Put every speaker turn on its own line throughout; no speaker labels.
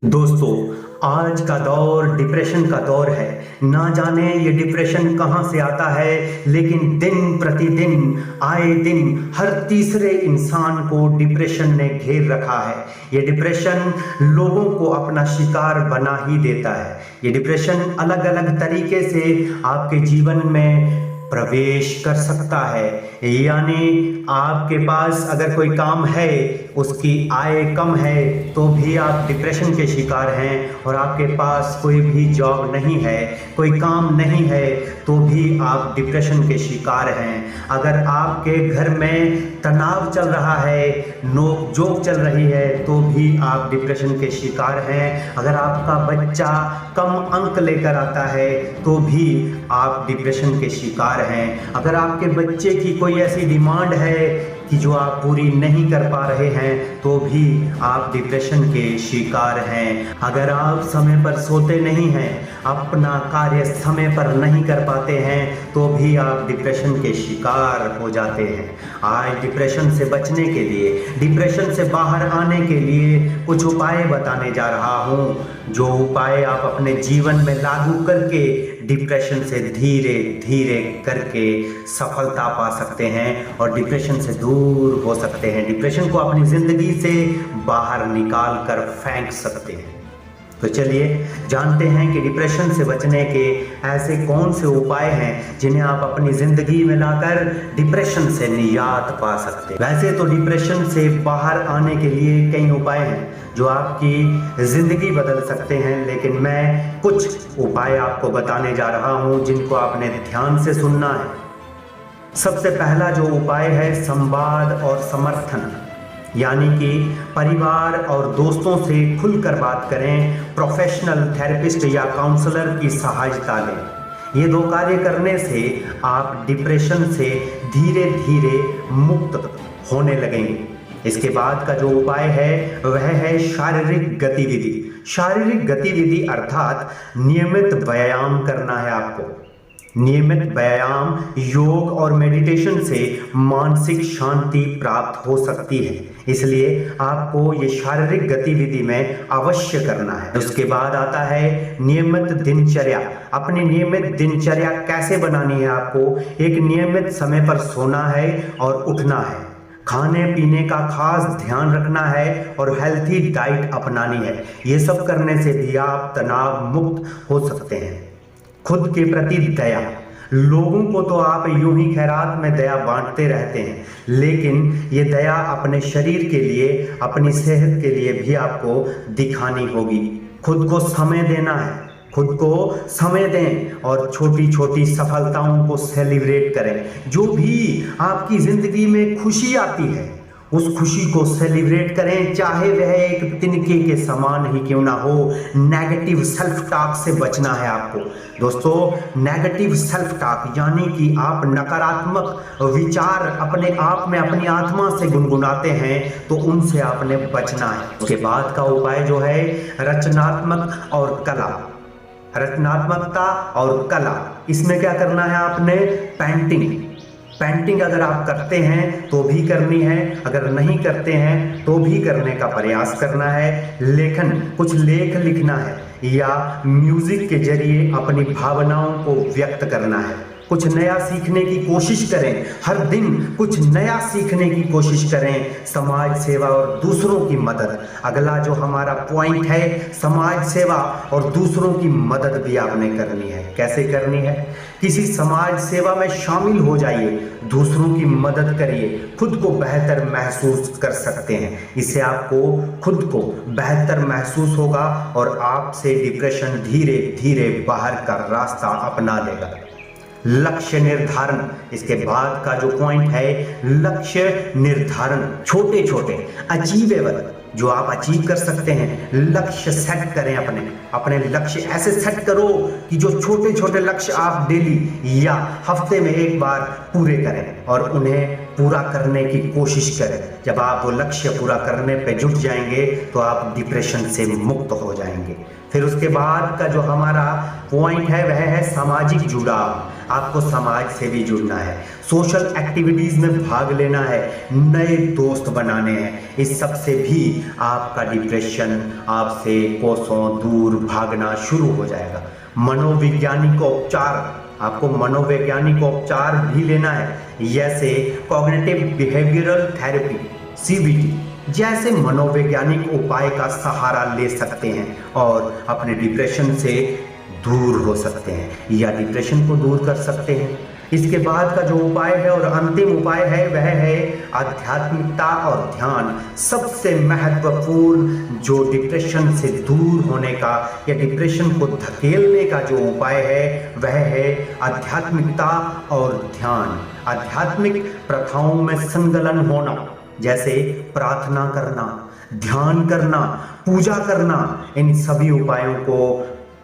दोस्तों, आज का दौर डिप्रेशन का दौर है। ना जाने ये डिप्रेशन कहाँ से आता है, लेकिन दिन प्रतिदिन आए दिन हर तीसरे इंसान को डिप्रेशन ने घेर रखा है। ये डिप्रेशन लोगों को अपना शिकार बना ही देता है। ये डिप्रेशन अलग अलग तरीके से आपके जीवन में प्रवेश कर सकता है। यानी आपके पास अगर कोई काम है, उसकी आय कम है, तो भी आप डिप्रेशन के शिकार हैं। और आपके पास कोई भी जॉब नहीं है, कोई काम नहीं है, तो भी आप डिप्रेशन के शिकार हैं। अगर आपके घर में तनाव चल रहा है, नोक झोंक चल रही है, तो भी आप डिप्रेशन के शिकार हैं। अगर आपका बच्चा कम अंक लेकर आता है, तो भी आप डिप्रेशन के शिकार हैं। अगर आपके बच्चे की कोई ऐसी डिमांड है कि जो आप पूरी नहीं कर पा रहे हैं, तो भी आप डिप्रेशन के शिकार हैं। अगर आप समय पर सोते नहीं हैं, अपना कार्य समय पर नहीं कर पाते हैं, तो भी आप डिप्रेशन के शिकार हो जाते हैं। आज डिप्रेशन से बचने के लिए, डिप्रेशन से बाहर आने के लिए कुछ उपाय बताने जा रहा हूँ, जो उपाय आप अपने जीवन में लागू करके डिप्रेशन से धीरे धीरे करके सफलता पा सकते हैं और डिप्रेशन से दूर हो सकते हैं। डिप्रेशन को अपनी ज़िंदगी से बाहर निकाल कर फेंक सकते हैं। तो चलिए जानते हैं कि डिप्रेशन से बचने के ऐसे कौन से उपाय हैं जिन्हें आप अपनी ज़िंदगी में लाकर डिप्रेशन से निजात पा सकते हैं। वैसे तो डिप्रेशन से बाहर आने के लिए कई उपाय हैं जो आपकी ज़िंदगी बदल सकते हैं, लेकिन मैं कुछ उपाय आपको बताने जा रहा हूं जिनको आपने ध्यान से सुनना है। सबसे पहला जो उपाय है, संवाद और समर्थन। यानी कि परिवार और दोस्तों से खुलकर बात करें, प्रोफेशनल थेरेपिस्ट या काउंसलर की सहायता लें। ये दो कार्य करने से आप डिप्रेशन से धीरे धीरे मुक्त होने लगेंगे। इसके बाद का जो उपाय है वह है शारीरिक गतिविधि। शारीरिक गतिविधि अर्थात नियमित व्यायाम करना है आपको। नियमित व्यायाम, योग और मेडिटेशन से मानसिक शांति प्राप्त हो सकती है, इसलिए आपको ये शारीरिक गतिविधि में अवश्य करना है। उसके बाद आता है नियमित दिनचर्या। अपनी नियमित दिनचर्या कैसे बनानी है आपको? एक नियमित समय पर सोना है और उठना है, खाने पीने का खास ध्यान रखना है और हेल्थी डाइट अपनानी है। ये सब करने से भी आप तनाव मुक्त हो सकते हैं। खुद के प्रति दया। लोगों को तो आप यूं ही खैरात में दया बांटते रहते हैं, लेकिन ये दया अपने शरीर के लिए, अपनी सेहत के लिए भी आपको दिखानी होगी। खुद को समय देना है, खुद को समय दें और छोटी छोटी सफलताओं को सेलिब्रेट करें। जो भी आपकी जिंदगी में खुशी आती है, उस खुशी को सेलिब्रेट करें, चाहे वह एक तिनके के समान ही क्यों ना हो। नेगेटिव सेल्फ टॉक से बचना है आपको। दोस्तों, नेगेटिव सेल्फ टॉक यानी कि आप नकारात्मक विचार अपने आप में, अपनी आत्मा से गुनगुनाते हैं, तो उनसे आपने बचना है। उसके बाद का उपाय जो है रचनात्मक और कला। रचनात्मकता और कला, इसमें क्या करना है आपने? पेंटिंग अगर आप करते हैं तो भी करनी है, अगर नहीं करते हैं तो भी करने का प्रयास करना है। लेखन, कुछ लेख लिखना है या म्यूजिक के जरिए अपनी भावनाओं को व्यक्त करना है। कुछ नया सीखने की कोशिश करें, हर दिन कुछ नया सीखने की कोशिश करें। समाज सेवा और दूसरों की मदद, अगला जो हमारा पॉइंट है, समाज सेवा और दूसरों की मदद भी आपने करनी है। कैसे करनी है? किसी समाज सेवा में शामिल हो जाइए, दूसरों की मदद करिए, खुद को बेहतर महसूस कर सकते हैं। इससे आपको खुद को बेहतर महसूस होगा और आपसे डिप्रेशन धीरे धीरे बाहर का रास्ता अपना लेगा। लक्ष्य निर्धारण, इसके बाद का जो पॉइंट है, लक्ष्य निर्धारण। छोटे छोटे अचीवेबल, जो आप अचीव कर सकते हैं, लक्ष्य सेट करें। अपने लक्ष्य ऐसे सेट करो कि जो छोटे छोटे लक्ष्य आप डेली या हफ्ते में एक बार पूरे करें और उन्हें पूरा करने की कोशिश करें। जब आप वो लक्ष्य पूरा करने पे जुट जाएंगे तो आप डिप्रेशन से मुक्त हो जाएंगे। फिर उसके बाद का जो हमारा पॉइंट है वह है सामाजिक जुड़ाव। आपको समाज से भी जुड़ना है, सोशल एक्टिविटीज़ में भाग लेना है, नए दोस्त बनाने हैं। इस सब से भी आपका डिप्रेशन आपसे कोसों दूर भागना शुरू हो जाएगा। मनोवैज्ञानिक उपचार, आपको मनोवैज्ञानिक उपचार भी लेना है, जैसे कॉग्निटिव बिहेवियरल थेरेपी CBT जैसे मनोवैज्ञानिक उपाय का सहारा ले सकते हैं और अपने डिप्रेशन से दूर हो सकते हैं या डिप्रेशन को दूर कर सकते हैं। इसके बाद का जो उपाय है और अंतिम उपाय है वह है आध्यात्मिकता और ध्यान। सबसे महत्वपूर्ण जो डिप्रेशन से दूर होने का या डिप्रेशन को धकेलने का जो उपाय है वह है आध्यात्मिकता और ध्यान। आध्यात्मिक प्रथाओं में संलग्न होना, जैसे प्रार्थना करना, ध्यान करना, पूजा करना, इन सभी उपायों को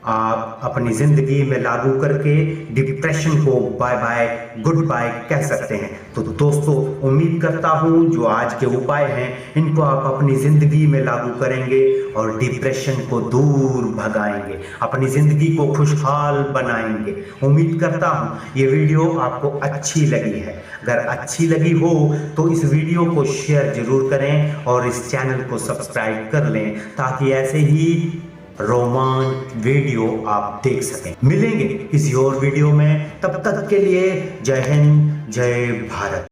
आप अपनी जिंदगी में लागू करके डिप्रेशन को बाय बाय गुड बाय कह सकते हैं। तो दोस्तों, उम्मीद करता हूं जो आज के उपाय हैं इनको आप अपनी जिंदगी में लागू करेंगे और डिप्रेशन को दूर भगाएंगे, अपनी जिंदगी को खुशहाल बनाएंगे। उम्मीद करता हूं ये वीडियो आपको अच्छी लगी है। अगर अच्छी लगी हो तो इस वीडियो को शेयर जरूर करें और इस चैनल को सब्सक्राइब कर लें ताकि ऐसे ही रोमांच वीडियो आप देख सकें। मिलेंगे किसी और वीडियो में, तब तक के लिए जय हिंद, जय भारत।